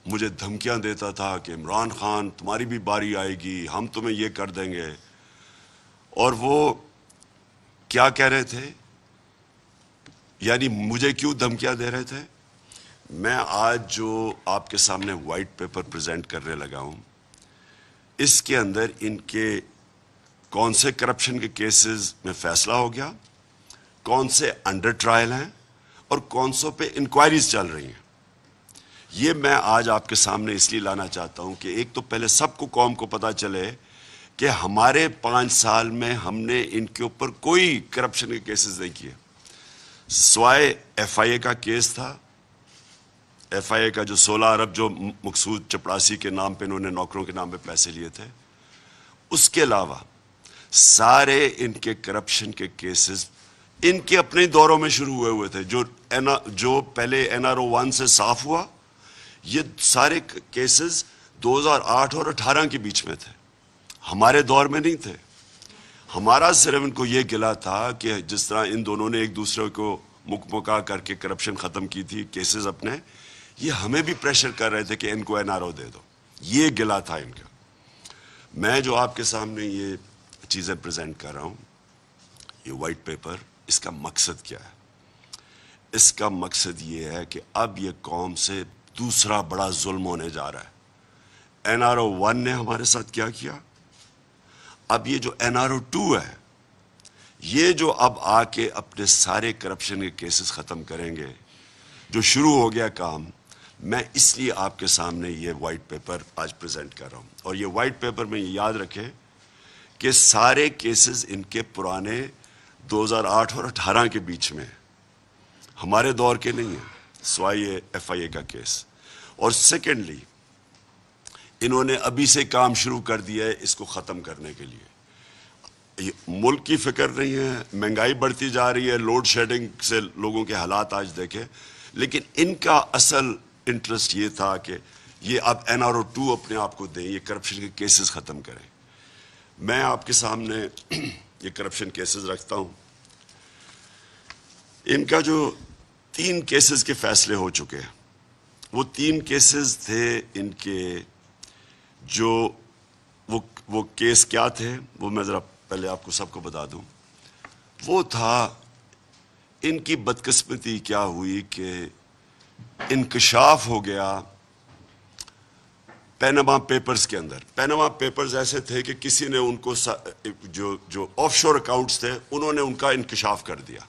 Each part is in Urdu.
مجھے دھمکیاں دیتا تھا کہ عمران خان تمہاری بھی باری آئے گی، ہم تمہیں یہ کر دیں گے. اور وہ کیا کہہ رہے تھے، یعنی مجھے کیوں دھمکیاں دے رہے تھے؟ میں آج جو آپ کے سامنے وائٹ پیپر پریزنٹ کرنے لگا ہوں، اس کے اندر ان کے کون سے کرپشن کے کیسز میں فیصلہ ہو گیا، کون سے انڈر ٹرائل ہیں، اور کون سوں پہ انکوائریز چل رہی ہیں. یہ میں آج آپ کے سامنے اس لیے لانا چاہتا ہوں کہ ایک تو پہلے سب کو قوم کو پتہ چلے کہ ہمارے 5 سال میں ہم نے ان کے اوپر کوئی کرپشن کے کیسز نہیں کیے، سوائے ایف آئی اے کا کیس تھا. ایف آئی اے کا جو 16 ارب جو مقصود چپڑاسی کے نام پہ انہوں نے نوکروں کے نام پہ پیسے لیے تھے، اس کے علاوہ سارے ان کے کرپشن کے کیسز ان کے اپنے دوروں میں شروع ہوئے تھے. جو پہلے این آر او 1 سے صاف ہوا، یہ سارے کیسز 2008 اور 18 کے بیچ میں تھے، ہمارے دور میں نہیں تھے. ہمارا صرف ان کو یہ گلا تھا کہ جس طرح ان دونوں نے ایک دوسرے کو مکا کر کے کرپشن ختم کی تھی کیسز اپنے، یہ ہمیں بھی پریشر کر رہے تھے کہ ان کو این آر او دے دو. یہ گلا تھا ان کا. میں جو آپ کے سامنے یہ چیزیں پریزنٹ کر رہا ہوں، یہ وائٹ پیپر، اس کا مقصد کیا ہے؟ اس کا مقصد یہ ہے کہ اب یہ قوم سے دوسرا بڑا ظلم ہونے جا رہا ہے. این آر او 1 نے ہمارے ساتھ کیا کیا، اب یہ جو این آر او 2 ہے، یہ جو اب آ کے اپنے سارے کرپشن کے کیسز ختم کریں گے، جو شروع ہو گیا کام. میں اس لیے آپ کے سامنے یہ وائٹ پیپر آج پریزنٹ کر رہا ہوں. اور یہ وائٹ پیپر میں یہ یاد رکھیں کہ سارے کیسز ان کے پرانے 2008 اور 18 کے بیچ میں، ہمارے دور کے نہیں ہیں، سوائے یہ ایف آئی اے کا کیس. اور سیکنڈلی انہوں نے ابھی سے کام شروع کر دیا ہے اس کو ختم کرنے کے لیے. ملک کی فکر نہیں ہے، مہنگائی بڑھتی جا رہی ہے، لوڈ شیڈنگ سے لوگوں کے حالات آج دیکھیں، لیکن ان کا اصل انٹرسٹ یہ تھا کہ یہ اب این آر او 2 اپنے آپ کو دیں، یہ کرپشن کے کیسز ختم کریں. میں آپ کے سامنے یہ کرپشن کیسز رکھتا ہوں. ان کا جو 3 کیسز کے فیصلے ہو چکے ہیں، وہ 3 کیسز تھے ان کے، جو وہ کیس کیا تھے وہ میں ذرا پہلے آپ کو سب کو بتا دوں. وہ تھا ان کی بدقسمتی کیا ہوئی کہ انکشاف ہو گیا پیناما پیپرز کے اندر. پیناما پیپرز ایسے تھے کہ کسی نے ان کو جو آف شور اکاؤنٹس تھے انہوں نے ان کا انکشاف کر دیا،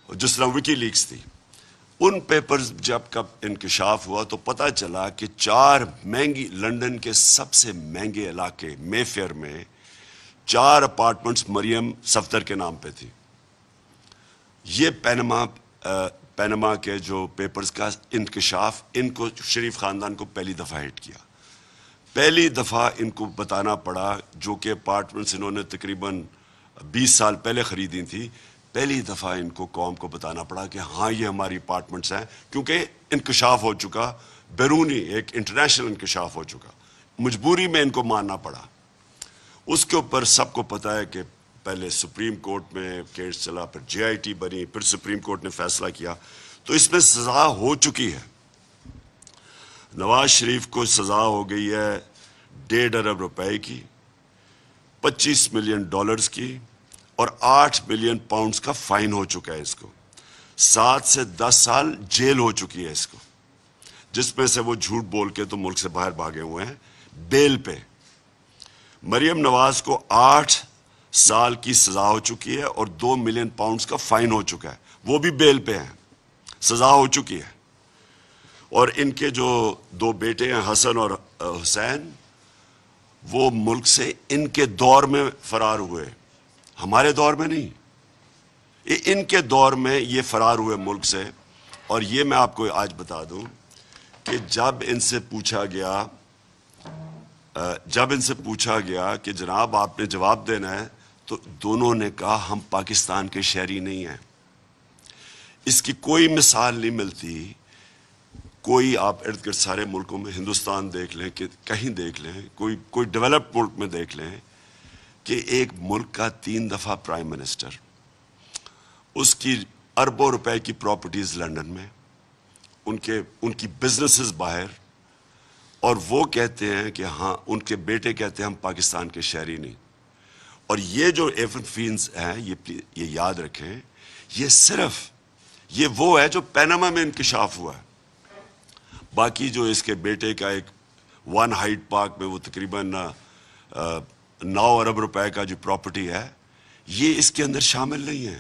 جس طرح وکی لیکس تھی. ان پیپرز جب کب انکشاف ہوا تو پتہ چلا کہ 4 مہنگی لندن کے سب سے مہنگے علاقے مے فیئر میں 4 اپارٹمنٹس مریم صفدر کے نام پہ تھی. یہ پیناما کے جو پیپرز کا انکشاف ان کو شریف خاندان کو پہلی دفعہ ہٹ کیا. پہلی دفعہ ان کو بتانا پڑا، جو کہ اپارٹمنٹس انہوں نے تقریباً 20 سال پہلے خریدی تھی، پہلی دفعہ ان کو قوم کو بتانا پڑا کہ ہاں یہ ہماری اپارٹمنٹس ہیں، کیونکہ انکشاف ہو چکا، بیرونی ایک انٹرنیشنل انکشاف ہو چکا، مجبوری میں ان کو ماننا پڑا. اس کے اوپر سب کو پتہ ہے کہ پہلے سپریم کورٹ میں کیس چلا، پھر جے آئی ٹی بنی، پھر سپریم کورٹ نے فیصلہ کیا. تو اس میں سزا ہو چکی ہے. نواز شریف کو سزا ہو گئی ہے 1.5 ارب روپے کی، 25 ملین ڈالرز کی، اور 8 ملین پاؤنڈز کا فائن ہو چکا ہے اس کو. 7 سے 10 سال جیل ہو چکی ہے اس کو، جس میں سے وہ جھوٹ بول کے تو ملک سے باہر بھاگے ہوئے ہیں بیل پہ. مریم نواز کو 8 سال کی سزا ہو چکی ہے اور 2 ملین پاؤنڈز کا فائن ہو چکا ہے، وہ بھی بیل پہ ہیں، سزا ہو چکی ہے. اور ان کے جو 2 بیٹے ہیں حسن اور حسین، وہ ملک سے ان کے دور میں فرار ہوئے، ہمارے دور میں نہیں، ان کے دور میں یہ فرار ہوئے ملک سے. اور یہ میں آپ کو آج بتا دوں کہ جب ان سے پوچھا گیا کہ جناب آپ نے جواب دینا ہے، تو دونوں نے کہا ہم پاکستان کے شہری نہیں ہیں. اس کی کوئی مثال نہیں ملتی. کوئی آپ ارد گرد سارے ملکوں میں، ہندوستان دیکھ لیں کہ کہیں دیکھ لیں، کوئی ڈیولپڈ ملک میں دیکھ لیں کہ ایک ملک کا 3 دفعہ پرائم منسٹر، اس کی اربوں روپے کی پراپرٹیز لندن میں، ان کی بزنسز باہر، اور وہ کہتے ہیں کہ ہاں ان کے بیٹے کہتے ہیں ہم پاکستان کے شہری نہیں. اور یہ جو ایون فینز ہیں یہ یاد رکھیں، یہ صرف یہ وہ ہے جو پیناما میں انکشاف ہوا ہے. باقی جو اس کے بیٹے کا ایک ون ہائیڈ پارک میں وہ تقریباً 9 ارب روپے کا جو پراپرٹی ہے، یہ اس کے اندر شامل نہیں ہے،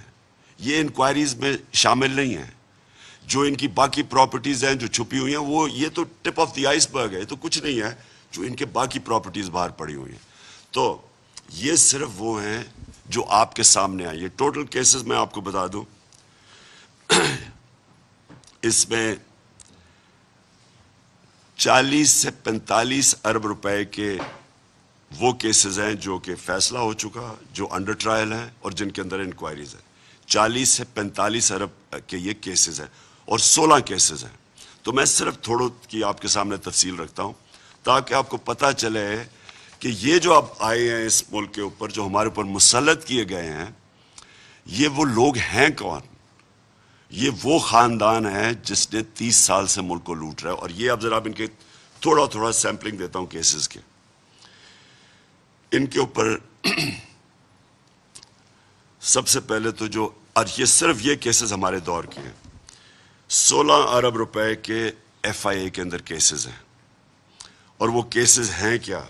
یہ انکوائریز میں شامل نہیں ہے. جو ان کی باقی پراپرٹیز ہیں جو چھپی ہوئی ہیں، وہ یہ تو ٹپ آف دی آئس برگ ہے، تو کچھ نہیں ہے جو ان کے باقی پراپرٹیز باہر پڑی ہوئی ہیں. تو یہ صرف وہ ہیں جو آپ کے سامنے آئے. یہ ٹوٹل کیسز میں آپ کو بتا دوں، اس میں 40 سے 45 ارب روپے کے وہ کیسز ہیں جو کہ فیصلہ ہو چکا، جو انڈر ٹرائل ہیں اور جن کے اندر انکوائریز ہیں. 40 سے 45 ارب کے یہ کیسز ہیں اور 16 کیسز ہیں. تو میں صرف تھوڑوں کی آپ کے سامنے تفصیل رکھتا ہوں تاکہ آپ کو پتہ چلے کہ یہ جو اب آئے ہیں اس ملک کے اوپر، جو ہمارے اوپر مسلط کیے گئے ہیں، یہ وہ لوگ ہیں کون؟ یہ وہ خاندان ہے جس نے 30 سال سے ملک کو لوٹ رہا ہے. اور یہ اب ذرا ان کے تھوڑا سیمپلنگ دیتا ہوں کیسز کے. ان کے اوپر سب سے پہلے تو جو، اور یہ صرف یہ کیسز ہمارے دور کے ہیں، 16 ارب روپے کے ایف آئی اے کے اندر کیسز ہیں. اور وہ کیسز ہیں کیا؟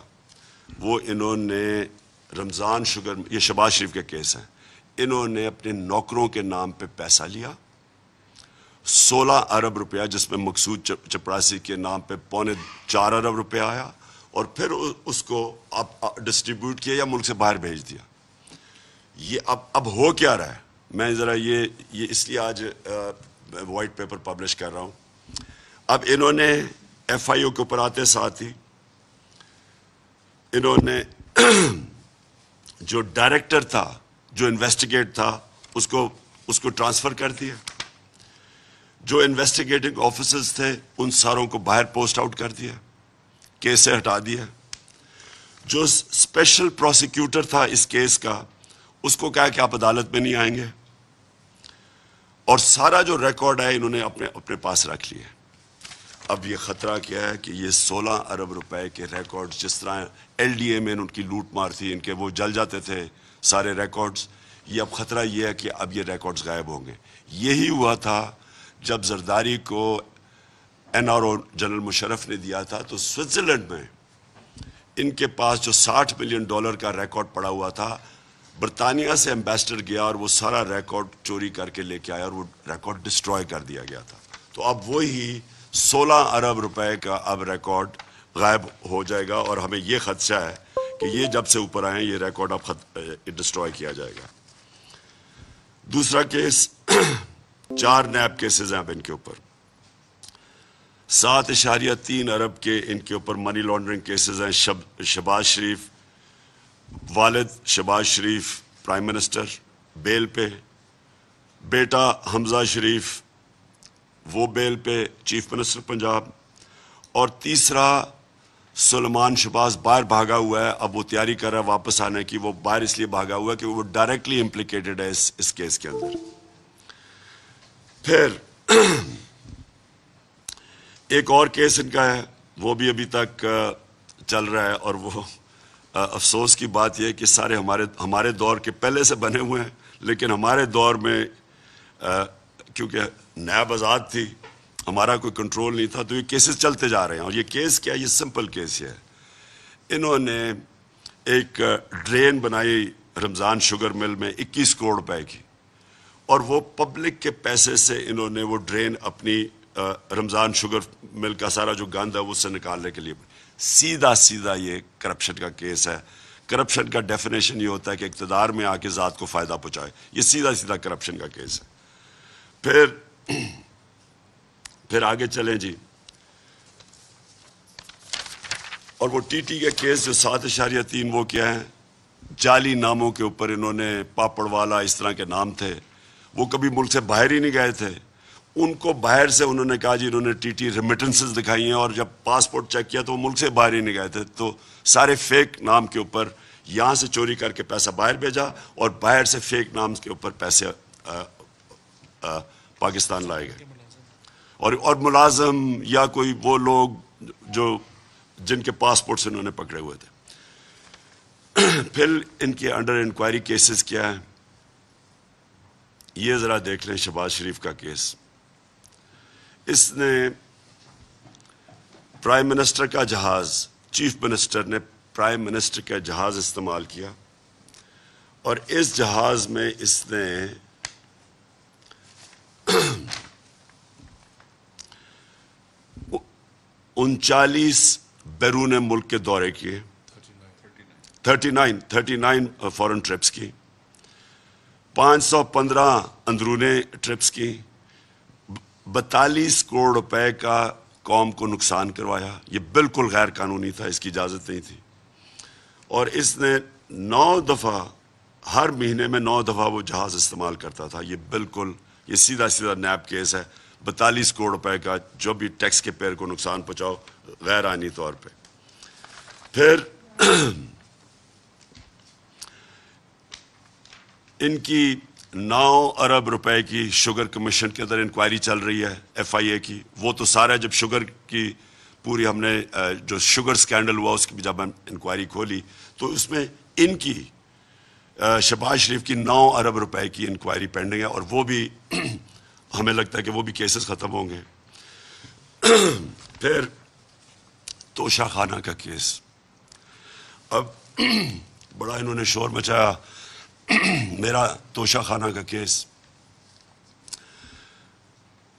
وہ انہوں نے رمضان شوگر، یہ شہباز شریف کے کیس ہیں، انہوں نے اپنے نوکروں کے نام پہ پیسہ لیا 16 ارب روپیہ، جس میں مقصود چپراسی کے نام پہ 3.25 ارب روپیہ آیا، اور پھر اس کو ڈسٹریبیوٹ کیا یا ملک سے باہر بھیج دیا. یہ اب ہو کیا رہا ہے؟ میں ذرا یہ اس لیے آج وائٹ پیپر پبلش کر رہا ہوں. اب انہوں نے ایف آئی او کے اوپر آتے ساتھ ہی انہوں نے جو ڈائریکٹر تھا، جو انویسٹیگیٹ تھا، اس کو ٹرانسفر کر دیا. جو انویسٹیگیٹنگ آفیسرز تھے ان ساروں کو باہر پوسٹ آؤٹ کر دیا، کیس سے ہٹا دیا. جو اسپیشل پروسیکیوٹر تھا اس کیس کا، اس کو کہا کہ آپ عدالت میں نہیں آئیں گے، اور سارا جو ریکارڈ ہے انہوں نے اپنے پاس رکھ لیا. اب یہ خطرہ کیا ہے کہ یہ 16 ارب روپے کے ریکارڈز، جس طرح ایل ڈی اے میں ان کی لوٹ مار تھی، ان کے وہ جل جاتے تھے سارے ریکارڈز، یہ اب خطرہ یہ ہے کہ اب یہ ریکارڈز غائب ہوں گے. یہی ہوا تھا جب زرداری کو N R O general Musharraf نے دیا تھا، تو سوئٹزرلینڈ میں ان کے پاس جو $60 ملین کا ریکارڈ پڑا ہوا تھا، برطانیہ سے ایمبیسڈر گیا اور وہ سارا ریکارڈ چوری کر کے لے کے آیا اور وہ ریکارڈ ڈسٹروائے کر دیا گیا تھا. تو اب وہی 16 ارب روپے کا اب ریکارڈ غائب ہو جائے گا، اور ہمیں یہ خدشہ ہے کہ یہ جب سے اوپر آئیں یہ ریکارڈ اب ڈسٹروائے کیا جائے گا. دوسرا کیس 4 نیب کیسز ہیں اب ان کے اوپر، 7.3 ارب کے ان کے اوپر منی لانڈرنگ کیسز ہیں. شہباز شریف، والد شہباز شریف پرائم منسٹر بیل پہ، بیٹا حمزہ شریف وہ بیل پہ چیف منسٹر پنجاب، اور تیسرا سلیمان شہباز باہر بھاگا ہوا ہے. اب وہ تیاری کر رہا ہے واپس آنے کی. وہ باہر اس لیے بھاگا ہوا ہے کہ وہ ڈائریکٹلی امپلیکیٹڈ ہے اس کیس کے اندر. پھر ایک اور کیس ان کا ہے، وہ بھی ابھی تک چل رہا ہے، اور وہ افسوس کی بات یہ ہے کہ سارے ہمارے دور کے پہلے سے بنے ہوئے ہیں، لیکن ہمارے دور میں کیونکہ نیب آزاد تھی، ہمارا کوئی کنٹرول نہیں تھا، تو یہ کیسز چلتے جا رہے ہیں. اور یہ کیس کیا؟ یہ سمپل کیس ہے. انہوں نے ایک ڈرین بنائی رمضان شوگر مل میں 21 کروڑ روپے کی، اور وہ پبلک کے پیسے سے انہوں نے وہ ڈرین اپنی رمضان شوگر مل کا سارا جو گند ہے اس سے نکالنے کے لیے. سیدھا یہ کرپشن کا کیس ہے. کرپشن کا ڈیفینیشن یہ ہوتا ہے کہ اقتدار میں آ کے ذات کو فائدہ پہنچائے. یہ سیدھا کرپشن کا کیس ہے. پھر آگے چلیں جی. اور وہ ٹی ٹی کے کیس جو 7.3 وہ کیا ہے؟ جعلی ناموں کے اوپر انہوں نے، پاپڑ والا اس طرح کے نام تھے، وہ کبھی ملک سے باہر ہی نہیں گئے تھے. ان کو باہر سے انہوں نے کہا جی انہوں نے ٹی ٹی ریمیٹنسز دکھائی ہیں، اور جب پاسپورٹ چیک کیا تو وہ ملک سے باہر ہی نہیں گئے تھے. تو سارے فیک نام کے اوپر یہاں سے چوری کر کے پیسہ باہر بھیجا، اور باہر سے فیک نام کے اوپر پیسے پاکستان لائے گئے. اور ملازم یا کوئی وہ لوگ جو جن کے پاسپورٹس انہوں نے پکڑے ہوئے تھے. پھر ان کے انڈر انکوائری کیسز کیا ہیں یہ ذرا دیکھ لیں. شہباز شریف کا کیس, اس نے پرائم منسٹر کا جہاز, چیف منسٹر نے پرائم منسٹر کا جہاز استعمال کیا اور اس جہاز میں اس نے 39 بیرون ملک کے دورے کیے, 39 فورن ٹرپس کی, 515 اندرون ٹرپس کی, 42 کروڑ روپے کا قوم کو نقصان کروایا. یہ بالکل غیر قانونی تھا, اس کی اجازت نہیں تھی. اور اس نے 9 دفعہ, ہر مہینے میں 9 دفعہ وہ جہاز استعمال کرتا تھا. یہ بالکل, یہ سیدھا نیب کیس ہے. 42 کروڑ روپے کا جو بھی ٹیکس کے پیئر کو نقصان پہنچاؤ غیر آئینی طور پہ. پھر ان کی 9 ارب روپے کی شوگر کمیشن کے اندر انکوائری چل رہی ہے ایف آئی اے کی. وہ تو سارا جب شوگر کی پوری ہم نے جو شوگر سکینڈل ہوا اس کی جب ہم انکوائری کھولی تو اس میں ان کی شہباز شریف کی 9 ارب روپے کی انکوائری پینڈنگ ہے, اور وہ بھی ہمیں لگتا ہے کہ وہ بھی کیسز ختم ہوں گے. پھر توشہ خانہ کا کیس, اب بڑا انہوں نے شور مچایا میرا توشہ خانہ کا کیس.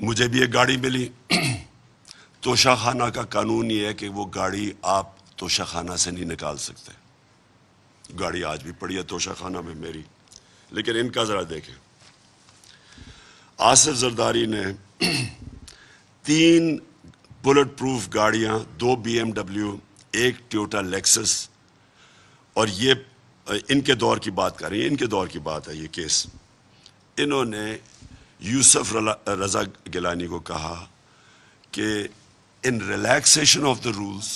مجھے بھی ایک گاڑی ملی. توشہ خانہ کا قانون یہ ہے کہ وہ گاڑی آپ توشہ خانہ سے نہیں نکال سکتے. گاڑی آج بھی پڑی ہے توشہ خانہ میں میری. لیکن ان کا ذرا دیکھیں, آصف زرداری نے 3 بلٹ پروف گاڑیاں, 2 BMW, 1 ٹویوٹا لیکسس, اور یہ ان کے دور کی بات کر رہی ہیں, ان کے دور کی بات ہے یہ کیس. انہوں نے یوسف رضا گیلانی کو کہا کہ ان ریلیکسیشن آف دا رولز,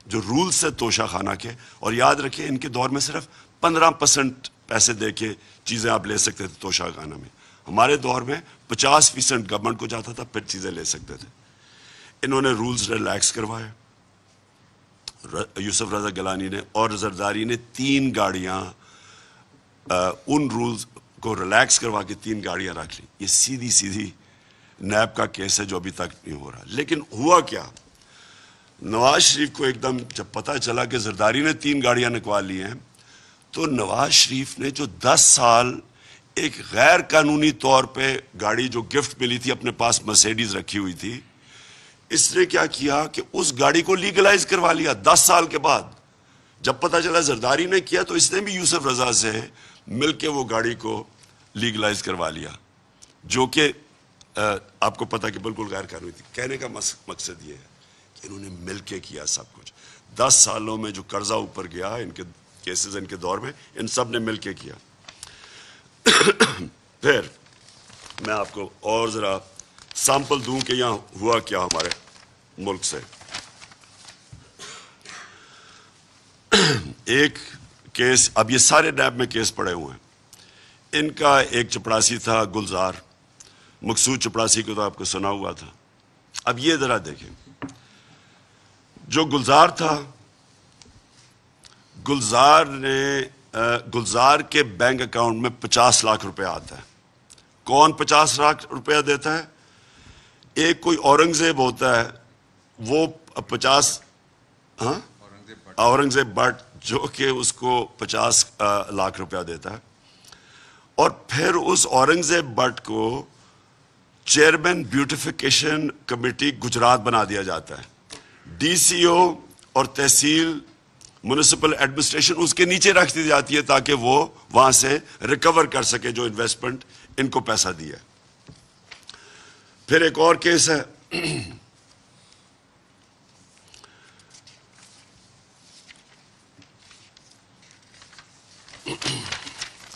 جو رولز ہے توشہ خانہ کے, اور یاد رکھیں ان کے دور میں صرف 15% پیسے دے کے چیزیں آپ لے سکتے تھے توشہ خانہ میں. ہمارے دور میں 50% گورنمنٹ کو جاتا تھا پھر چیزیں لے سکتے تھے. انہوں نے رولز ریلیکس کروائے یوسف رضا گیلانی نے, اور زرداری نے 3 گاڑیاں ان رولز کو ریلیکس کروا کے 3 گاڑیاں رکھ لی. یہ سیدھی نیب کا کیس ہے جو ابھی تک نہیں ہو رہا. لیکن ہوا کیا, نواز شریف کو ایک دم جب پتہ چلا کہ زرداری نے 3 گاڑیاں نکال لی ہیں, تو نواز شریف نے جو 10 سال ایک غیر قانونی طور پہ گاڑی جو گفٹ ملی تھی اپنے پاس مرسیڈیز رکھی ہوئی تھی, اس نے کیا کیا کہ اس گاڑی کو لیگلائز کروا لیا 10 سال کے بعد. جب پتہ چلا زرداری نے کیا تو اس نے بھی یوسف رضا سے مل کے وہ گاڑی کو لیگلائز کروا لیا, جو کہ آپ کو پتہ کہ بالکل غیر قانونی تھی. کہنے کا مقصد یہ ہے کہ انہوں نے مل کے کیا سب کچھ. 10 سالوں میں جو قرضہ اوپر گیا ان کے کیسز ان کے دور میں, ان سب نے مل کے کیا. پھر میں آپ کو اور ذرا سیمپل دوں کہ یہاں ہوا کیا ہمارے ملک سے. ایک کیس, اب یہ سارے نیب میں کیس پڑے ہوئے ہیں. ان کا ایک چپڑاسی تھا گلزار, مقصود چپڑاسی کو تو آپ کو سنا ہوا تھا. اب یہ ذرا دیکھیں, جو گلزار تھا, گلزار کے بینک اکاؤنٹ میں 50 لاکھ روپے آتا ہے. کون 50 لاکھ روپیہ دیتا ہے؟ ایک کوئی اورنگزیب ہوتا ہے, وہ 50 اورنگزیب بٹ, جو کہ اس کو 50 لاکھ روپیہ دیتا ہے. اور پھر اس اورنگزیب بٹ کو چیئرمین بیوٹیفیکیشن کمیٹی گجرات بنا دیا جاتا ہے. ڈی سی او اور تحصیل میونسپل ایڈمنسٹریشن اس کے نیچے رکھ دی جاتی ہے تاکہ وہ وہاں سے ریکور کر سکے جو انویسٹمنٹ ان کو پیسہ دیا. پھر ایک اور کیس ہے,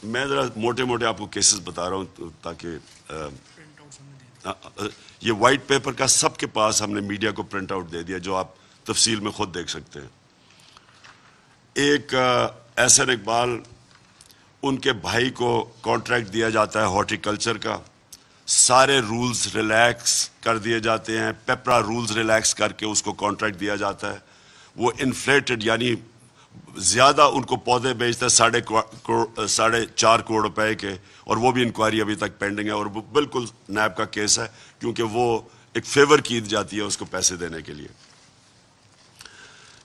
میں ذرا موٹے موٹے آپ کو کیسز بتا رہا ہوں تاکہ یہ وائٹ پیپر کا سب کے پاس ہم نے میڈیا کو پرنٹ آؤٹ دے دیا جو آپ تفصیل میں خود دیکھ سکتے ہیں. ایک احسن اقبال, ان کے بھائی کو کانٹریکٹ دیا جاتا ہے ہارٹی کلچر کا, سارے رولز ریلیکس کر دیے جاتے ہیں، پیپرا رولز ریلیکس کر کے اس کو کانٹریکٹ دیا جاتا ہے، وہ انفلیٹڈ یعنی زیادہ ان کو پودے بیچتا ہے 4.5 کروڑ روپے کے، اور وہ بھی انکوائری ابھی تک پینڈنگ ہے، اور وہ بالکل نیب کا کیس ہے کیونکہ وہ ایک فیور کی جاتی ہے اس کو پیسے دینے کے لیے۔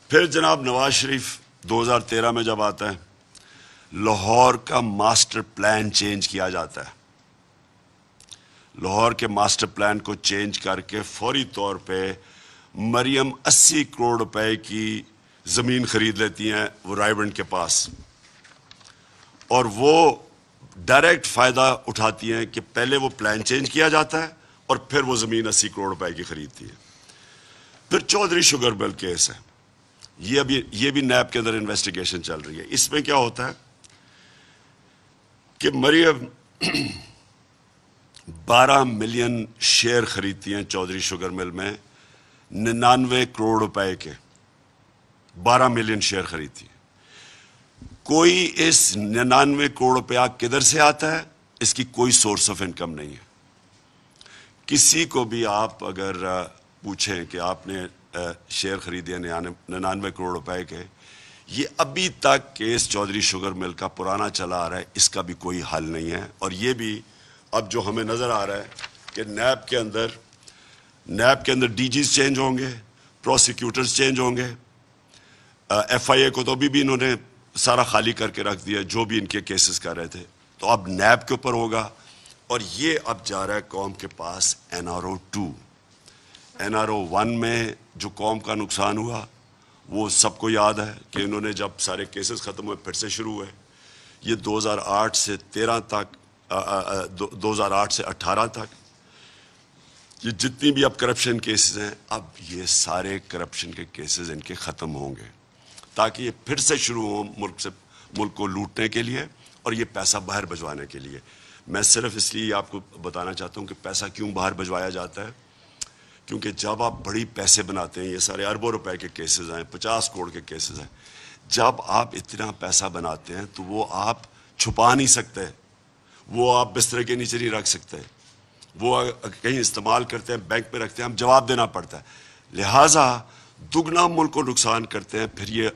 پھر جناب نواز شریف 2013 میں جب آتا ہے، لاہور کا ماسٹر پلان چینج کیا جاتا ہے، لاہور کے ماسٹر پلان کو چینج کر کے فوری طور پہ مریم 80 کروڑ روپے کی زمین خرید لیتی ہیں وہ رائے بنڈ کے پاس، اور وہ ڈائریکٹ فائدہ اٹھاتی ہیں کہ پہلے وہ پلان چینج کیا جاتا ہے اور پھر وہ زمین 80 کروڑ روپے کی خریدتی ہے۔ پھر چودھری شوگر مل کیس ہے، یہ بھی نیب کے اندر انویسٹیگیشن چل رہی ہے۔ اس میں کیا ہوتا ہے کہ مریم 12 ملین شیئر خریدتی ہیں چودھری شوگر مل میں، 99 کروڑ روپے کے 12 ملین شیئر خریدتی ہے۔ کوئی اس 99 کروڑ روپیہ کدھر سے آتا ہے، اس کی کوئی سورس آف انکم نہیں ہے۔ کسی کو بھی آپ اگر پوچھیں کہ آپ نے شیئر خریدے 99 کروڑ روپے کے، یہ ابھی تک کیس چودھری شوگر مل کا پرانا چلا آ رہا ہے، اس کا بھی کوئی حل نہیں ہے۔ اور یہ بھی اب جو ہمیں نظر آ رہا ہے کہ نیب کے اندر ڈی جیز چینج ہوں گے، پروسیکیوٹرز چینج ہوں گے، ایف آئی اے کو تو بھی انہوں نے سارا خالی کر کے رکھ دیا جو بھی ان کے کیسز کر رہے تھے، تو اب نیب کے اوپر ہوگا، اور یہ اب جا رہا ہے قوم کے پاس NRO 2۔ NRO 1 میں جو قوم کا نقصان ہوا وہ سب کو یاد ہے کہ انہوں نے جب سارے کیسز ختم ہوئے پھر سے شروع ہوئے، یہ 2008 سے 13 تک 2008 سے 18 تک یہ جتنی بھی اب کرپشن کیسز ہیں، اب یہ سارے کرپشن کے کیسز ان کے ختم ہوں گے تاکہ یہ پھر سے شروع ہوں ملک کو لوٹنے کے لیے اور یہ پیسہ باہر بھجوانے کے لیے۔ میں صرف اس لیے آپ کو بتانا چاہتا ہوں کہ پیسہ کیوں باہر بھجوایا جاتا ہے، کیونکہ جب آپ بڑی پیسے بناتے ہیں، یہ سارے اربوں روپے کے کیسز ہیں، 50 کروڑ کے کیسز ہیں، جب آپ اتنا پیسہ بناتے ہیں تو وہ آپ چھپا نہیں سکتے، وہ آپ بستر کے نیچے نہیں رکھ سکتے، وہ کہیں استعمال کرتے ہیں، بینک میں رکھتے ہیں، ہم جواب دینا پڑتا ہے، لہٰذا دگنا ملک کو نقصان کرتے ہیں، پھر یہ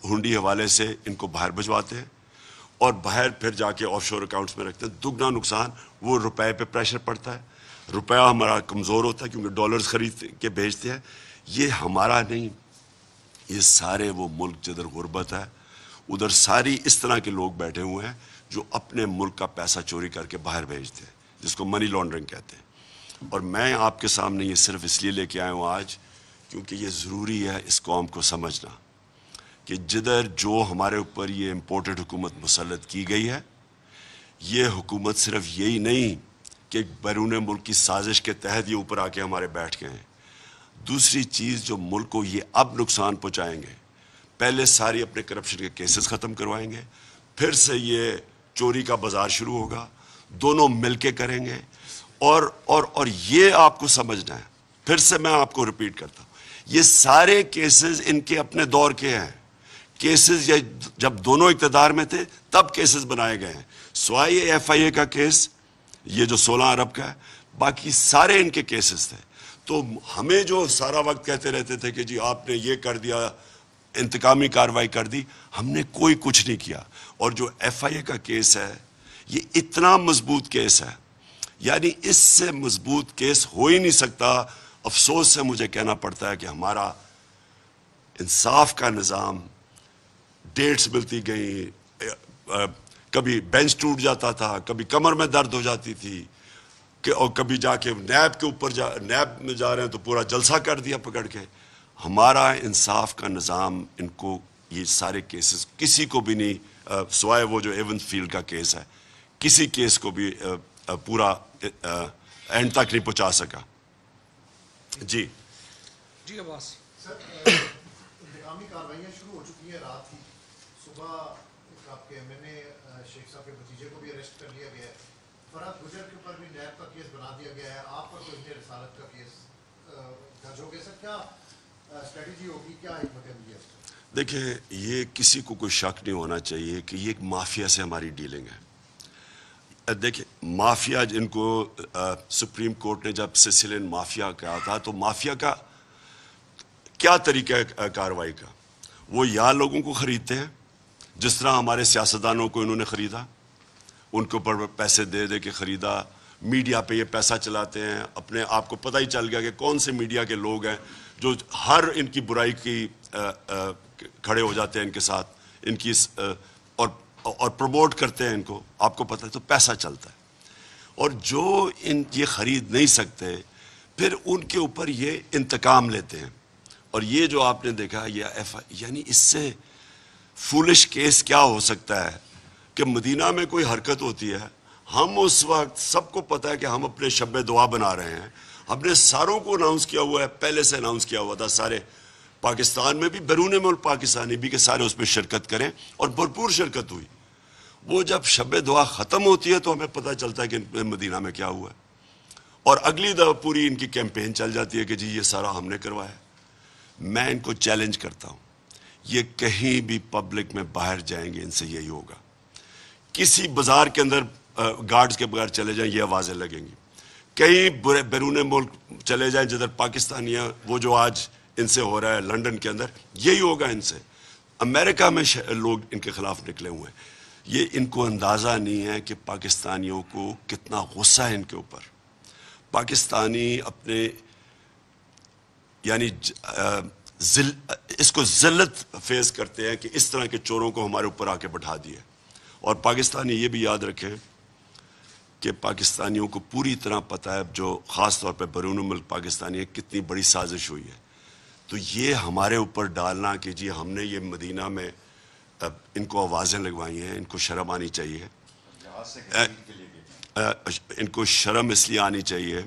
ہنڈی حوالے سے ان کو باہر بھجواتے ہیں اور باہر پھر جا کے آف شور اکاؤنٹس میں رکھتے ہیں۔ دگنا نقصان، وہ روپے پہ پریشر پڑتا ہے، روپیہ ہمارا کمزور ہوتا ہے کیونکہ ڈالرز خرید کے بھیجتے ہیں، یہ ہمارا نہیں، یہ سارے وہ ملک جدھر غربت ہے ادھر ساری اس طرح کے لوگ بیٹھے ہوئے ہیں جو اپنے ملک کا پیسہ چوری کر کے باہر بھیجتے ہیں، جس کو منی لانڈرنگ کہتے ہیں۔ اور میں آپ کے سامنے یہ صرف اس لیے لے کے آیا ہوں آج کیونکہ یہ ضروری ہے اس قوم کو سمجھنا کہ جدھر جو ہمارے اوپر یہ امپورٹڈ حکومت مسلط کی گئی ہے، یہ حکومت صرف یہی نہیں کہ بیرون ملک کی سازش کے تحت یہ اوپر آ کے ہمارے بیٹھ گئے ہیں، دوسری چیز جو ملک کو یہ اب نقصان پہنچائیں گے، پہلے ساری اپنے کرپشن کے کیسز ختم کروائیں گے، پھر سے یہ چوری کا بازار شروع ہوگا، دونوں مل کے کریں گے، اور یہ آپ کو سمجھنا ہے، پھر سے میں آپ کو ریپیٹ کرتا ہوں، یہ سارے کیسز ان کے اپنے دور کے ہیں، کیسز جب دونوں اقتدار میں تھے تب کیسز بنائے گئے ہیں، سوائے یہ ایف آئی اے کا کیس یہ جو 16 ارب کا ہے، باقی سارے ان کے کیسز تھے۔ تو ہمیں جو سارا وقت کہتے رہتے تھے کہ جی آپ نے یہ کر دیا، انتقامی کارروائی کر دی، ہم نے کوئی کچھ نہیں کیا۔ اور جو ایف آئی اے کا کیس ہے یہ اتنا مضبوط کیس ہے، یعنی اس سے مضبوط کیس ہو ہی نہیں سکتا۔ افسوس سے مجھے کہنا پڑتا ہے کہ ہمارا انصاف کا نظام، ڈیٹس ملتی گئیں، کبھی بینچ ٹوٹ جاتا تھا، کبھی کمر میں درد ہو جاتی تھی، اور کبھی جا کے نیب کے اوپر نیب میں جا رہے ہیں تو پورا جلسہ کر دیا پکڑ کے۔ ہمارا انصاف کا نظام ان کو یہ سارے کیسز کسی کو بھی نہیں، سوائے وہ جو ایونز فیلڈ کا کیس ہے، کسی کیس کو بھی پورا اینڈ تک نہیں پہنچا سکا۔ جی جی عباس سر، انتقامی کارروائیاں شروع ہو چکی ہیں، رات ہی صبح آپ کے ایم این اے شیخ صاحب کے بھتیجے کو بھی اریسٹ کر لیا گیا ہے، فرحت گجر کے اوپر بھی نیب کا کیس بنا دیا گیا ہے، آپ پر تو رسالت کا کیس درج ہو گیا، سر کیا اسٹریٹجی ہوگی، کیا حکمت عملی ہے؟ دیکھیں، یہ کسی کو کوئی شک نہیں ہونا چاہیے کہ یہ ایک مافیا سے ہماری ڈیلنگ ہے۔ دیکھیں مافیا جن کو سپریم کورٹ نے جب سسیلین مافیا کہا تھا تو مافیا کا کیا طریقہ ہے کارروائی کا؟ وہ یا لوگوں کو خریدتے ہیں جس طرح ہمارے سیاستدانوں کو انہوں نے خریدا، ان کے اوپر پیسے دے دے کے خریدا، میڈیا پہ یہ پیسہ چلاتے ہیں، اپنے آپ کو پتہ ہی چل گیا کہ کون سے میڈیا کے لوگ ہیں جو ہر ان کی برائی کی کھڑے ہو جاتے ہیں ان کے ساتھ، ان کی اور پروموٹ کرتے ہیں ان کو، آپ کو پتہ ہے، تو پیسہ چلتا ہے۔ اور جو یہ خرید نہیں سکتے پھر ان کے اوپر یہ انتقام لیتے ہیں۔ اور یہ جو آپ نے دیکھا یعنی اس سے فولش کیس کیا ہو سکتا ہے کہ مدینہ میں کوئی حرکت ہوتی ہے، ہم اس وقت سب کو پتہ ہے کہ ہم اپنے شب دعا بنا رہے ہیں، ہم نے ساروں کو اناؤنس کیا ہوا ہے، پہلے سے اناؤنس کیا ہوا تھا، سارے پاکستان میں بھی، بیرون ملک پاکستانی بھی، کہ سارے اس میں شرکت کریں، اور بھرپور شرکت ہوئی۔ وہ جب شب دعا ختم ہوتی ہے تو ہمیں پتہ چلتا ہے کہ مدینہ میں کیا ہوا ہے، اور اگلی دفعہ پوری ان کی کیمپین چل جاتی ہے کہ جی یہ سارا ہم نے کروایا۔ میں ان کو چیلنج کرتا ہوں، یہ کہیں بھی پبلک میں باہر جائیں گے ان سے یہی ہوگا، کسی بازار کے اندر گارڈز کے بغیر چلے جائیں یہ آوازیں لگیں گی، کہیں بیرون ملک چلے جائیں جدھر پاکستانی ہیں، وہ جو آج ان سے ہو رہا ہے لنڈن کے اندر، یہی ہوگا ان سے۔ امریکہ میں لوگ ان کے خلاف نکلے ہوئے ہیں۔ یہ ان کو اندازہ نہیں ہے کہ پاکستانیوں کو کتنا غصہ ہے ان کے اوپر۔ پاکستانی اپنے یعنی اس کو ذلت فیس کرتے ہیں کہ اس طرح کے چوروں کو ہمارے اوپر آ کے بٹھا دیا۔ اور پاکستانی یہ بھی یاد رکھیں کہ پاکستانیوں کو پوری طرح پتہ ہے، جو خاص طور پہ بیرون ملک پاکستانی ہے، کتنی بڑی سازش ہوئی ہے۔ تو یہ ہمارے اوپر ڈالنا کہ جی ہم نے یہ مدینہ میں ان کو آوازیں لگوائی ہیں، ان کو شرم آنی چاہیے، ان کو شرم اس لیے آنی چاہیے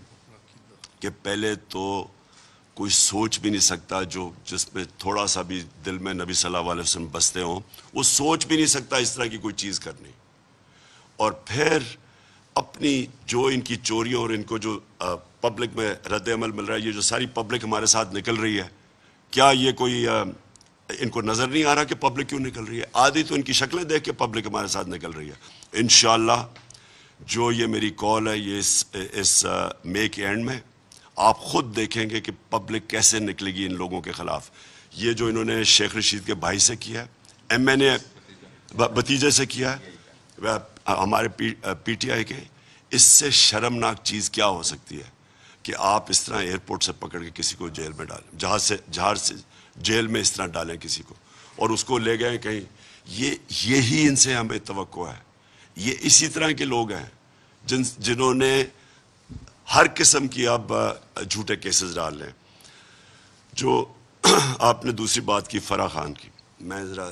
کہ پہلے تو کوئی سوچ بھی نہیں سکتا جس میں تھوڑا سا بھی دل میں نبی صلی اللہ علیہ وسلم بستے ہوں، وہ سوچ بھی نہیں سکتا اس طرح کی کوئی چیز کرنی۔ اور پھر اپنی جو ان کی چوریوں اور ان کو جو پبلک میں رد عمل مل رہا ہے، یہ جو ساری پبلک ہمارے ساتھ نکل رہی ہے، کیا یہ کوئی ان کو نظر نہیں آ رہا کہ پبلک کیوں نکل رہی ہے؟ آدھی تو ان کی شکلیں دیکھ کے پبلک ہمارے ساتھ نکل رہی ہے۔ انشاءاللہ جو یہ میری کال ہے، یہ اس مئی کے اینڈ میں آپ خود دیکھیں گے کہ پبلک کیسے نکلے گی ان لوگوں کے خلاف۔ یہ جو انہوں نے شیخ رشید کے بھائی سے کیا ہے، ایم این اے بھتیجے سے کیا ہے، ہمارے پی ٹی آئی کے، اس سے شرمناک چیز کیا ہو سکتی ہے کہ آپ اس طرح ایئرپورٹ سے پکڑ کے کسی کو جیل میں ڈالیں، جہاز سے جیل میں اس طرح ڈالیں کسی کو، اور اس کو لے گئے کہیں۔ یہی ان سے ہمیں توقع ہے۔ یہ اسی طرح کے لوگ ہیں جنہوں نے ہر قسم کی اب جھوٹے کیسز ڈال لیں۔ جو آپ نے دوسری بات کی فرح خان کی، میں ذرا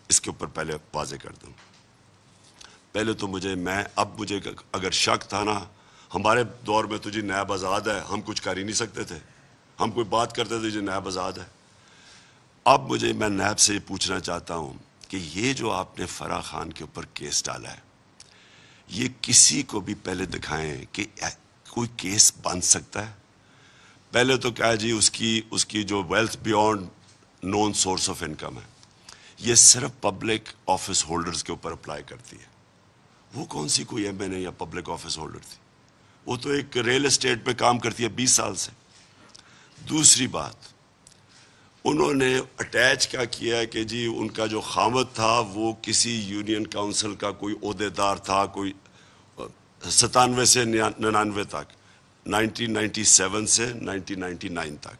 اس کے اوپر پہلے واضح کر دوں۔ پہلے تو مجھے اگر شک تھا نا، ہمارے دور میں تو جی نیب آزاد ہے، ہم کچھ کر ہی نہیں سکتے تھے، ہم کوئی بات کرتے تھے جی نیب آزاد ہے۔ اب میں نیب سے یہ پوچھنا چاہتا ہوں کہ یہ جو آپ نے فرح خان کے اوپر کیس ڈالا ہے، یہ کسی کو بھی پہلے دکھائیں کہ کوئی کیس بن سکتا ہے؟ پہلے تو کیا جی اس کی جو wealth beyond known source of income ہے، یہ صرف پبلک آفس ہولڈرز کے اوپر اپلائی کرتی ہے۔ وہ کون سی کوئی ایم این اے یا پبلک آفس ہولڈر تھی؟ وہ تو ایک ریل اسٹیٹ پہ کام کرتی ہے 20 سال سے۔ دوسری بات، انہوں نے اٹیچ کیا ہے کہ جی ان کا جو خامد تھا وہ کسی یونین کاؤنسل کا کوئی عہدیدار تھا، کوئی 97 سے 99 تک، 1997 سے 1999 تک۔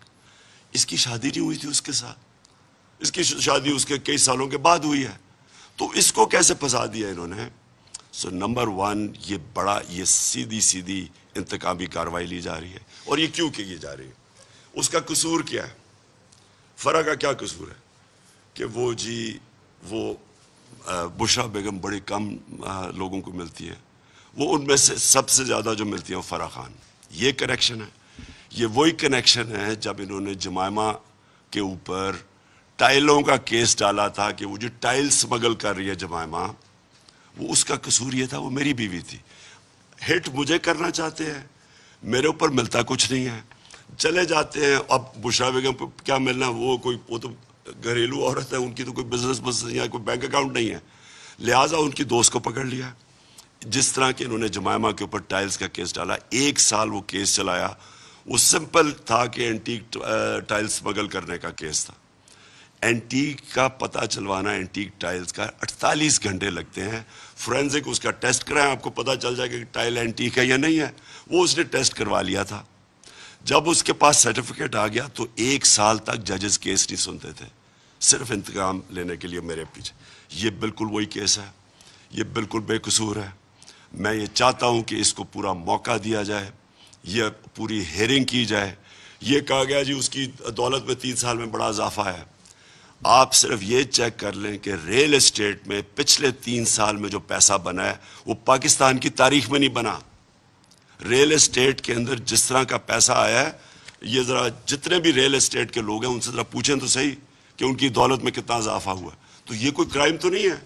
اس کی شادی نہیں ہوئی تھی اس کے ساتھ، اس کی شادی اس کے کئی سالوں کے بعد ہوئی ہے، تو اس کو کیسے پھنسا دیا انہوں نے؟ سو نمبر 1، یہ سیدھی انتقامی کارروائی لی جا رہی ہے۔ اور یہ کیوں کی جا رہی ہے؟ اس کا قصور کیا ہے؟ فرح کا کیا قصور ہے کہ وہ بشرا بیگم بڑی کم لوگوں کو ملتی ہے، وہ ان میں سے سب سے زیادہ جو ملتی ہیں وہ فرح خان۔ یہ کنیکشن ہے، یہ وہی کنیکشن ہے جب انہوں نے جمائمہ کے اوپر ٹائلوں کا کیس ڈالا تھا کہ وہ جو ٹائل سمگل کر رہی ہے جمائمہ، وہ اس کا قصور یہ تھا، وہ میری بیوی تھی۔ ہٹ مجھے کرنا چاہتے ہیں، میرے اوپر ملتا کچھ نہیں ہے، چلے جاتے ہیں۔ اب بشرا بیگم کو کیا ملنا؟ وہ تو گھریلو عورت ہے، ان کی تو کوئی بزنس یا کوئی بینک اکاؤنٹ نہیں ہے، لہٰذا ان کی دوست کو پکڑ لیا۔ جس طرح کہ انہوں نے جمائمہ کے اوپر ٹائلز کا کیس ڈالا، 1 سال وہ کیس چلایا. وہ سمپل تھا کہ اینٹیک ٹائلز اسمگل کرنے کا کیس تھا. اینٹیک کا پتہ چلوانا، اینٹیک ٹائلز کا 48 گھنٹے لگتے ہیں. فورینزک اس کا ٹیسٹ کرائیں، آپ کو پتہ چل جائے کہ ٹائل اینٹیک ہے یا نہیں ہے. وہ اس نے ٹیسٹ کروا لیا تھا. جب اس کے پاس سرٹیفکیٹ آ گیا تو 1 سال تک ججز کیس نہیں سنتے تھے، صرف انتقام لینے کے لیے میرے پیچھے. یہ بالکل وہی کیس ہے، یہ بالکل بے قصور ہے. میں یہ چاہتا ہوں کہ اس کو پورا موقع دیا جائے، یہ پوری ہیئرنگ کی جائے. یہ کہا گیا جی اس کی دولت میں 3 سال میں بڑا اضافہ ہے. آپ صرف یہ چیک کر لیں کہ ریل اسٹیٹ میں پچھلے 3 سال میں جو پیسہ بنا ہے وہ پاکستان کی تاریخ میں نہیں بنا. ریل اسٹیٹ کے اندر جس طرح کا پیسہ آیا ہے، یہ ذرا جتنے بھی ریل اسٹیٹ کے لوگ ہیں ان سے ذرا پوچھیں تو صحیح کہ ان کی دولت میں کتنا اضافہ ہوا ہے. تو یہ کوئی کرائم تو نہیں ہے.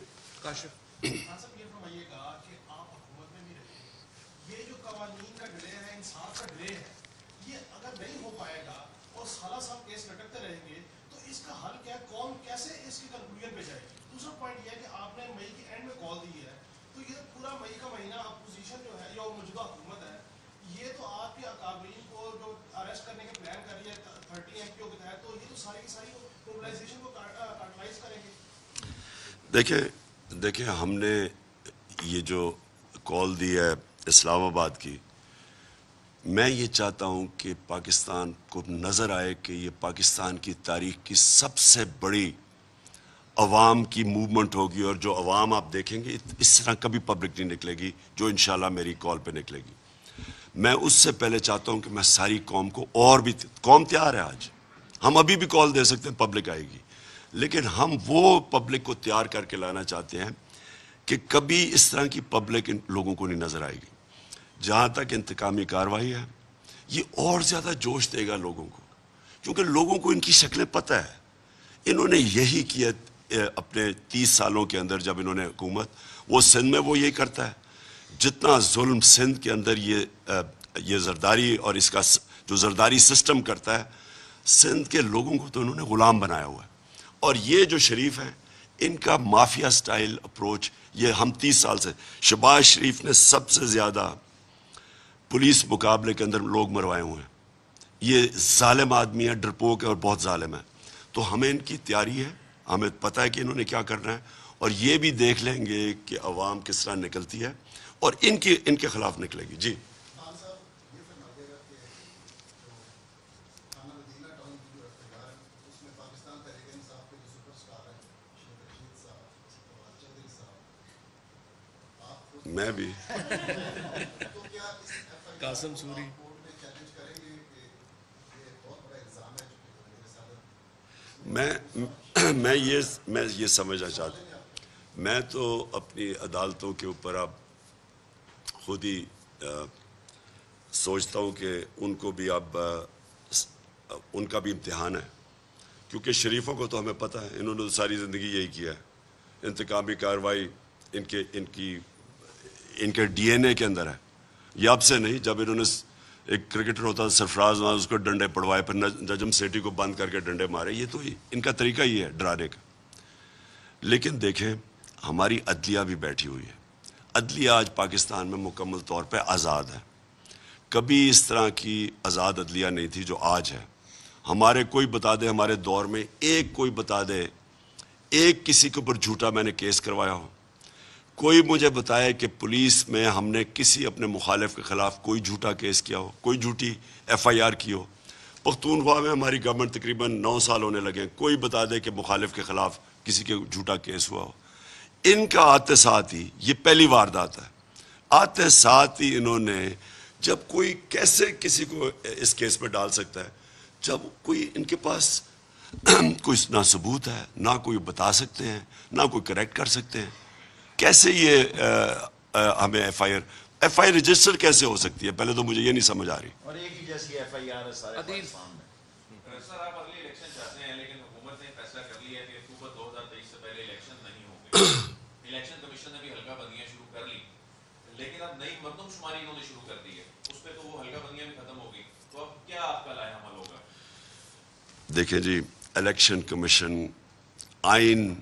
دیکھیں ہم نے یہ جو کال دی ہے اسلام آباد کی، میں یہ چاہتا ہوں کہ پاکستان کو نظر آئے کہ یہ پاکستان کی تاریخ کی سب سے بڑی عوام کی موومنٹ ہوگی، اور جو عوام آپ دیکھیں گے اس طرح کبھی پبلک نہیں نکلے گی جو انشاءاللہ میری کال پہ نکلے گی. میں اس سے پہلے چاہتا ہوں کہ میں ساری قوم کو، اور بھی قوم تیار ہے، آج ہم ابھی بھی کال دے سکتے ہیں، پبلک آئے گی، لیکن ہم وہ پبلک کو تیار کر کے لانا چاہتے ہیں کہ کبھی اس طرح کی پبلک ان لوگوں کو نہیں نظر آئے گی. جہاں تک انتقامی کارروائی ہے، یہ اور زیادہ جوش دے گا لوگوں کو، کیونکہ لوگوں کو ان کی شکلیں پتہ ہے. انہوں نے یہی کیا اپنے 30 سالوں کے اندر جب انہوں نے حکومت، وہ سندھ میں وہ یہی کرتا ہے. جتنا ظلم سندھ کے اندر یہ زرداری اور اس کا جو زرداری سسٹم کرتا ہے، سندھ کے لوگوں کو تو انہوں نے غلام بنایا ہوا ہے. اور یہ جو شریف ہیں، ان کا مافیا سٹائل اپروچ، یہ ہم 30 سال سے، شہباز شریف نے سب سے زیادہ پولیس مقابلے کے اندر لوگ مروائے ہوئے ہیں. یہ ظالم آدمی ہے، ڈرپوک ہے اور بہت ظالم ہے. تو ہمیں ان کی تیاری ہے، ہمیں پتہ ہے کہ انہوں نے کیا کرنا ہے، اور یہ بھی دیکھ لیں گے کہ عوام کس طرح نکلتی ہے اور ان کے خلاف نکلے گی. جی میں بھی قاسم سوری میں یہ سمجھنا چاہتا ہوں، میں تو اپنی عدالتوں کے اوپر اب خود ہی سوچتا ہوں کہ ان کو بھی اب ان کا بھی امتحان ہے، کیونکہ شریفوں کو تو ہمیں پتہ ہے انہوں نے تو ساری زندگی یہی کیا ہے. انتقامی کارروائی ان کے ڈی این اے کے اندر ہے. یہ اب سے نہیں، جب انہوں نے ایک کرکٹر ہوتا تھا سرفراز، وہاں اس کو ڈنڈے پڑوائے، پھر نجم سیٹھی کو بند کر کے ڈنڈے مارے. یہ تو ان کا طریقہ ہی ہے ڈرانے کا. لیکن دیکھیں ہماری عدلیہ بھی بیٹھی ہوئی ہے. عدلیہ آج پاکستان میں مکمل طور پہ آزاد ہے. کبھی اس طرح کی آزاد عدلیہ نہیں تھی جو آج ہے. ہمارے کوئی بتا دے، ہمارے دور میں کوئی بتا دے، کسی کے اوپر جھوٹا میں نے کیس کروایا ہو. کوئی مجھے بتائے کہ پولیس میں ہم نے کسی اپنے مخالف کے خلاف کوئی جھوٹا کیس کیا ہو، کوئی جھوٹی ایف آئی آر کی ہو. پختونخوا میں ہماری گورنمنٹ تقریباً 9 سال ہونے لگے، کوئی بتا دے کہ مخالف کے خلاف کسی کے جھوٹا کیس ہوا ہو. ان کا آتے ساتھ ہی یہ پہلی واردات ہے. آتے ساتھ ہی انہوں نے، جب کوئی کیسے کسی کو اس کیس میں ڈال سکتا ہے جب کوئی ان کے پاس کوئی نہ ثبوت ہے، نہ کوئی بتا سکتے ہیں، نہ کوئی کریکٹ کر سکتے ہیں. کیسے یہ ہمیں ایف آئی آر رجسٹر کیسے ہو سکتی ہے؟ پہلے تو مجھے یہ نہیں سمجھ آ رہی. اور ایک ہی جیسی ایف آئی آر ہے سارے پاکستان میں. سر آپ اگلی الیکشن چاہتے ہیں، لیکن حکومت نے فیصلہ کر لیا ہے کہ اکتوبر 2023 سے پہلے الیکشن نہیں ہوگی. الیکشن کمیشن نے بھی حلقہ بندیاں شروع کر لی، لیکن اب نئی مردم شماری انہوں نے شروع کر دی ہے، اس پہ تو وہ حلقہ بندیاں بھی ختم ہوگی. تو اب کیا آپ کا لائحہ عمل ہوگا؟ دیکھیں جی، الیکشن کمیشن آئین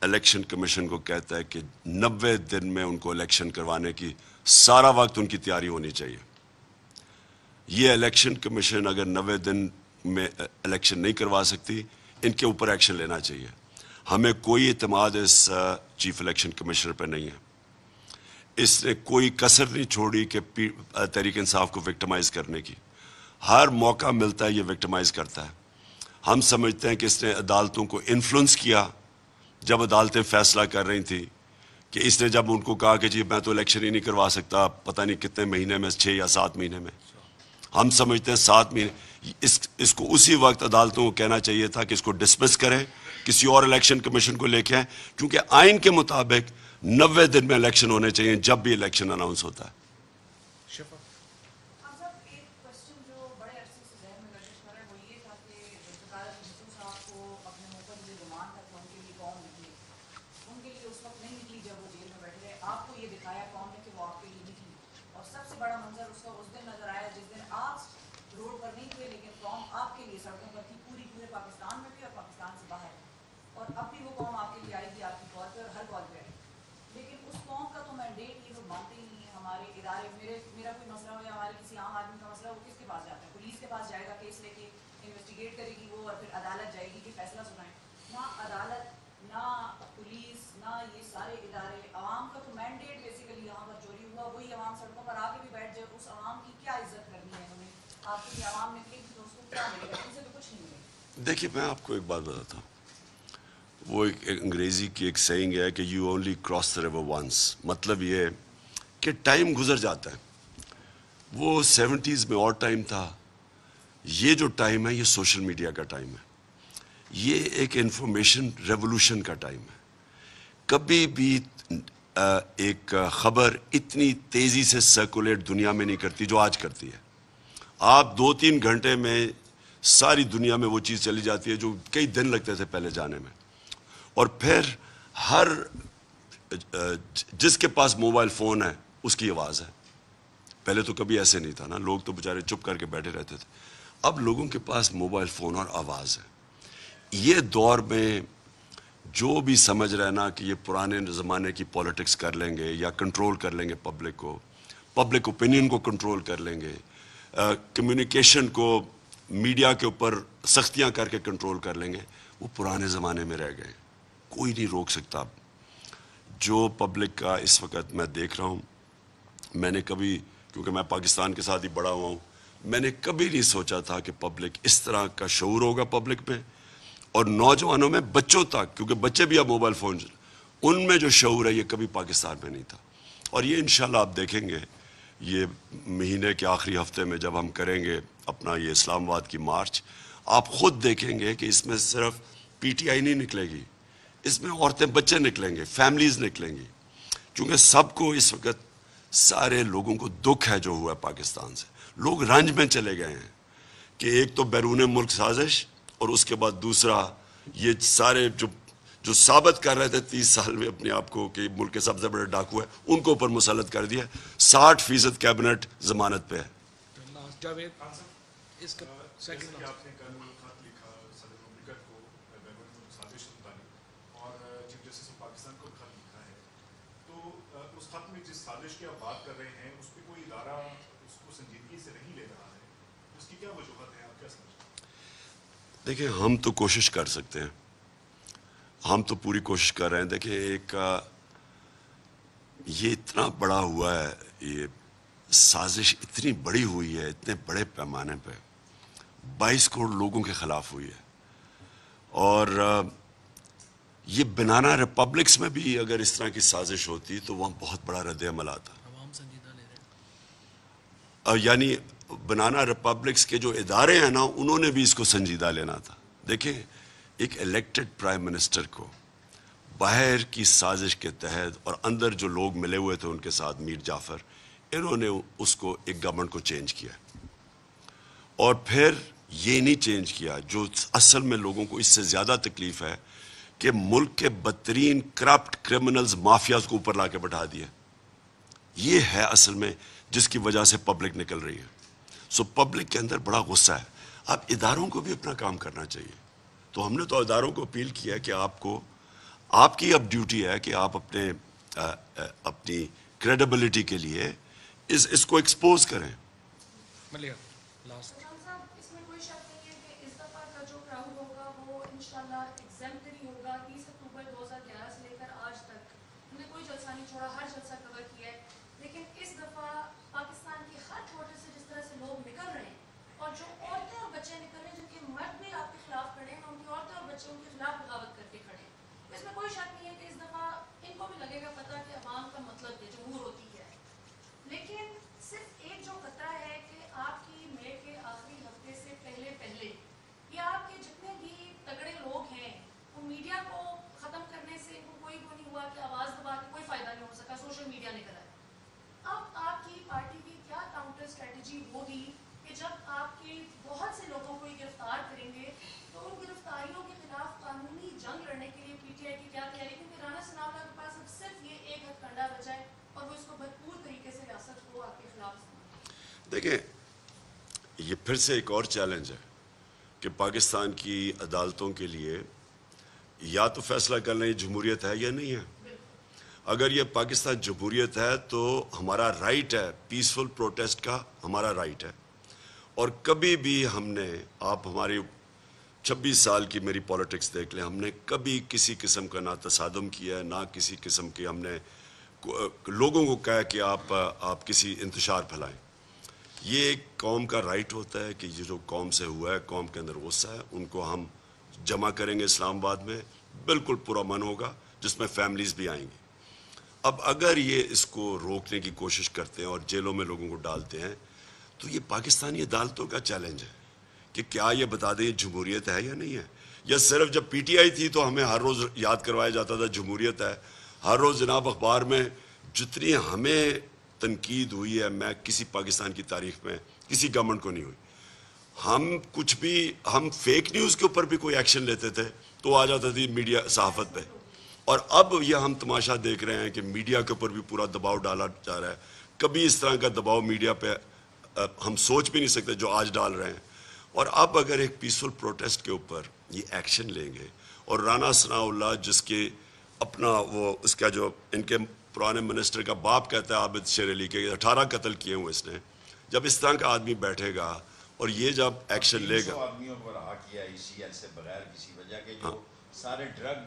الیکشن کمیشن کو کہتا ہے کہ 90 دن میں ان کو الیکشن کروانے کی سارا وقت ان کی تیاری ہونی چاہیے. یہ الیکشن کمیشن اگر 90 دن میں الیکشن نہیں کروا سکتی, ان کے اوپر ایکشن لینا چاہیے. ہمیں کوئی اعتماد اس چیف الیکشن کمشنر پہ نہیں ہے. اس نے کوئی کسر نہیں چھوڑی کہ تحریک انصاف کو وکٹمائز کرنے کی. ہر موقع ملتا ہے یہ وکٹمائز کرتا ہے. ہم سمجھتے ہیں کہ اس نے عدالتوں کو انفلوئنس کیا جب عدالتیں فیصلہ کر رہی تھیں, کہ اس نے جب ان کو کہا کہ جی میں تو الیکشن ہی نہیں کروا سکتا پتہ نہیں کتنے مہینے میں, 6 یا 7 مہینے میں. ہم سمجھتے ہیں 7 مہینے. اس کو اسی وقت عدالتوں کو کہنا چاہیے تھا کہ اس کو ڈسمس کریں, کسی اور الیکشن کمیشن کو لے کے آئیں, کیونکہ آئین کے مطابق 90 دن میں الیکشن ہونے چاہیے جب بھی الیکشن اناؤنس ہوتا ہے. دیکھیے میں آپ کو ایک بات بتاتا ہوں. وہ ایک انگریزی کی ایک سیئنگ ہے کہ you only cross the river once. مطلب یہ کہ ٹائم گزر جاتا ہے. وہ 70s میں اور ٹائم تھا, یہ جو ٹائم ہے یہ سوشل میڈیا کا ٹائم ہے. یہ ایک انفارمیشن ریولوشن کا ٹائم ہے. کبھی بھی ایک خبر اتنی تیزی سے سرکولیٹ دنیا میں نہیں کرتی جو آج کرتی ہے. آپ 2-3 گھنٹے میں ساری دنیا میں وہ چیز چلی جاتی ہے جو کئی دن لگتے تھے پہلے جانے میں. اور پھر ہر جس کے پاس موبائل فون ہے اس کی آواز ہے. پہلے تو کبھی ایسے نہیں تھا نا, لوگ تو بیچارے چپ کر کے بیٹھے رہتے تھے. اب لوگوں کے پاس موبائل فون اور آواز ہے. یہ دور میں جو بھی سمجھ رہے نا کہ یہ پرانے زمانے کی پولیٹکس کر لیں گے یا کنٹرول کر لیں گے پبلک کو, پبلک اوپینین کو کنٹرول کر لیں گے, کمیونیکیشن کو میڈیا کے اوپر سختیاں کر کے کنٹرول کر لیں گے, وہ پرانے زمانے میں رہ گئے. کوئی نہیں روک سکتا. جو پبلک کا اس وقت میں دیکھ رہا ہوں, میں نے کبھی, کیونکہ میں پاکستان کے ساتھ ہی بڑا ہوا ہوں, میں نے کبھی نہیں سوچا تھا کہ پبلک اس طرح کا شعور ہوگا پبلک میں, اور نوجوانوں میں, بچوں تک, کیونکہ بچے بھی اب موبائل فون, ان میں جو شعور ہے یہ کبھی پاکستان میں نہیں تھا. اور یہ انشاءاللہ آپ دیکھیں گے یہ مہینے کے آخری ہفتے میں جب ہم کریں گے اپنا یہ اسلام آباد کی مارچ, آپ خود دیکھیں گے کہ اس میں صرف پی ٹی آئی نہیں نکلے گی, اس میں عورتیں بچے نکلیں گے, فیملیز نکلیں گی. کیونکہ سب کو اس وقت سارے لوگوں کو دکھ ہے جو ہوا ہے پاکستان سے. لوگ رنج میں چلے گئے ہیں کہ ایک تو بیرون ملک سازش, اور اس کے بعد دوسرا یہ سارے جو ثابت کر رہے تھے 30 سال میں اپنے آپ کو کہ ملک کے سب سے بڑے ڈاکو ہے, ان کو اوپر مسلط کر دیا. 60% کیبنٹ ضمانت پہ ہے. آپ نے کل خط لکھا صدر مملکت کو سازش متعلق, اور چیف جسٹس آف پاکستان کو خط لکھا ہے, تو اس خط میں جس سازش کی آپ بات کر رہے ہیں اس پہ کوئی ادارہ اس کو سنجیدگی سے نہیں لے رہا ہے, اس کی کیا وجوہات ہیں, آپ کیا سمجھتے ہیں؟ دیکھیں ہم تو کوشش کر سکتے ہیں, ہم تو پوری کوشش کر رہے ہیں. دیکھیں ایک یہ اتنا بڑا ہوا ہے, یہ سازش اتنی بڑی ہوئی ہے, اتنے بڑے پیمانے پہ 22 کروڑ لوگوں کے خلاف ہوئی ہے. اور یہ بنانا ریپبلکس میں بھی اگر اس طرح کی سازش ہوتی تو وہاں بہت بڑا رد عمل آتا. یعنی بنانا ریپبلکس کے جو ادارے ہیں نا انہوں نے بھی اس کو سنجیدہ لینا تھا. دیکھیں ایک الیکٹڈ پرائم منسٹر کو باہر کی سازش کے تحت, اور اندر جو لوگ ملے ہوئے تھے ان کے ساتھ, میر جعفر, انہوں نے اس کو ایک گورنمنٹ کو چینج کیا. اور پھر یہ نہیں چینج کیا جو اصل میں لوگوں کو اس سے زیادہ تکلیف ہے کہ ملک کے بدترین کرپٹ کرمنلز, مافیاز کو اوپر لا کے بٹھا دیا. یہ ہے اصل میں جس کی وجہ سے پبلک نکل رہی ہے. سو پبلک کے اندر بڑا غصہ ہے. اب اداروں کو بھی اپنا کام کرنا چاہیے. تو ہم نے تو اداروں کو اپیل کیا کہ آپ کو آپ کی اب ڈیوٹی ہے کہ آپ اپنی کریڈیبلٹی کے لیے اس کو ایکسپوز کریں. ملیح لاسٹ. اس میں کوئی شک نہیں ہے کہ اس دفعہ کا جو کراؤڈ ہوگا وہ انشاءاللہ ایگزیمپلری ہوگا. 30 اکتوبر 2011 سے لے کر آج تک ہم نے کوئی جلسہ نہیں چھوڑا, ہر جلسہ کور کیا ہے. لیکن اس دفعہ پاکستان کے ہر کوٹے سے جس طرح سے لوگ نکل رہے ہیں, اور جو عورتیں اور بچے نکل رہے ہیں جن کے مرد بھی آپ کے خلاف کھڑے ہیں, ان کی عورتیں اور بچے ان کے خلاف بغاوت کر کے کھڑے ہیں, تو اس میں کوئی شک نہیں ہے کہ اس دفعہ ان کو بھی لگے گا پتہ کہ عوام کا مطلب ہے, جمہور ہوتی ہے. لیکن صرف ایک جو خطرہ ہے کہ آپ کی مئی کے آخری ہفتے سے پہلے یہ آپ کے جتنے بھی تگڑے لوگ ہیں وہ میڈیا کو ختم کرنے سے ان کو کوئی وہ نہیں ہوا کہ آواز دبا کے کوئی فائدہ نہیں ہو سکا, سوشل میڈیا نکل آئے. اب آپ کی پارٹی کی کیا کاؤنٹر اسٹریٹجی ہوگی کہ جب آپ کے بہت سے لوگوں کو گرفتار کریں گے تو ان گرفتاریوں کے خلاف قانونی جنگ لڑنے کے لیے پی ٹی آئی کی کیا تیاری, کیونکہ رانا ثناء اللہ کے پاس اب صرف یہ ایک ہتھ کنڈا بچا ہے اور وہ اس کو بھرپور طریقے سے ریاست کو آپ کے خلاف استعمال. دیکھیں, یہ پھر سے ایک اور چیلنج ہے کہ پاکستان کی عدالتوں کے لیے یا تو فیصلہ کر لیں جمہوریت ہے یا نہیں ہے. اگر یہ پاکستان جمہوریت ہے تو ہمارا رائٹ ہے, پیسفل پروٹیسٹ کا ہمارا رائٹ ہے, اور کبھی بھی ہم نے, آپ ہماری 26 سال کی میری پولیٹکس دیکھ لیں, ہم نے کبھی کسی قسم کا نہ تصادم کیا ہے, نہ کسی قسم کے ہم نے لوگوں کو کہا کہ آپ کسی انتشار پھیلائیں. یہ ایک قوم کا رائٹ ہوتا ہے کہ یہ جو قوم سے ہوا ہے, قوم کے اندر غصہ ہے, ان کو ہم جمع کریں گے اسلام آباد میں, بالکل پورا من ہوگا جس میں فیملیز بھی آئیں گی. اب اگر یہ اس کو روکنے کی کوشش کرتے ہیں اور جیلوں میں لوگوں کو ڈالتے ہیں تو یہ پاکستانی عدالتوں کا چیلنج ہے کہ کیا یہ بتا دیں جمہوریت ہے یا نہیں ہے. یا صرف جب پی ٹی آئی تھی تو ہمیں ہر روز یاد کروایا جاتا تھا جمہوریت ہے, ہر روز جناب اخبار میں جتنی ہمیں تنقید ہوئی ہے, میں کسی پاکستان کی تاریخ میں کسی گورنمنٹ کو نہیں ہوئی. ہم فیک نیوز کے اوپر بھی کوئی ایکشن لیتے تھے تو آ جاتا تھی میڈیا صحافت پہ, اور اب یہ ہم تماشا دیکھ رہے ہیں کہ میڈیا کے اوپر بھی پورا دباؤ ڈالا جا رہا ہے. کبھی اس طرح کا دباؤ میڈیا پہ ہم سوچ بھی نہیں سکتے جو آج ڈال رہے ہیں. اور اب اگر ایک پیسفل پروٹیسٹ کے اوپر یہ ایکشن لیں گے, اور رانا ثناء اللہ جس کے اپنا وہ اس کا جو ان کے پرانے منسٹر کا باپ کہتا ہے عابد شیر علی کے 18 قتل کیے ہوئے اس نے, جب اس طرح کا آدمی بیٹھے گا اور یہ جب ایکشن لے گا, آدمیوں کو رہا کیا ECL سے بغیر کسی وجہ کے, جو سارے ڈرگ